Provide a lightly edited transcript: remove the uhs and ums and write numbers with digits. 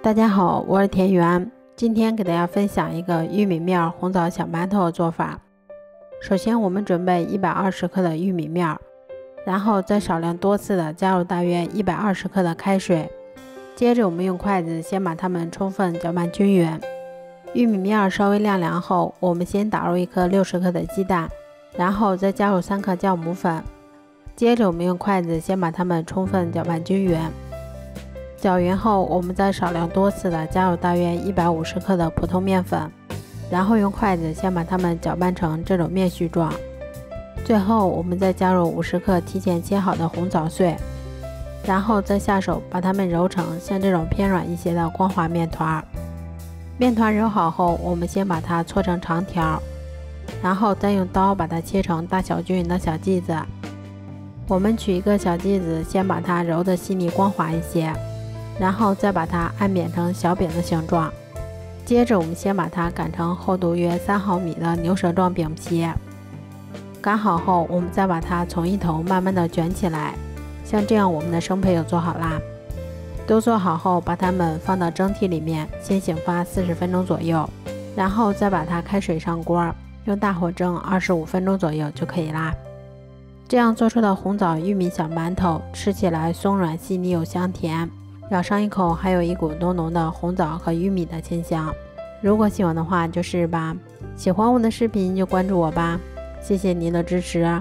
大家好，我是田园，今天给大家分享一个玉米面红枣小馒头的做法。首先我们准备120克的玉米面，然后再少量多次的加入大约120克的开水，接着我们用筷子先把它们充分搅拌均匀。玉米面稍微晾凉后，我们先打入1颗60克的鸡蛋，然后再加入3克酵母粉，接着我们用筷子先把它们充分搅拌均匀。搅匀后，我们再少量多次的加入大约150克的普通面粉，然后用筷子先把它们搅拌成这种面絮状。最后我们再加入50克提前切好的红枣碎，然后再下手把它们揉成像这种偏软一些的光滑面团。面团揉好后，我们先把它搓成长条，然后再用刀把它切成大小均匀的小剂子。我们取一个小剂子，先把它揉得细腻光滑一些，然后再把它按扁成小饼的形状。接着我们先把它擀成厚度约3毫米的牛舌状饼皮。擀好后，我们再把它从一头慢慢的卷起来，像这样我们的生胚就做好啦。都做好后，把它们放到蒸屉里面先醒发40分钟左右，然后再把它开水上锅，用大火蒸25分钟左右就可以啦。这样做出的红枣玉米小馒头吃起来松软细腻又香甜，咬上一口还有一股浓浓的红枣和玉米的清香。如果喜欢的话就试试吧，喜欢我的视频就关注我吧，谢谢您的支持。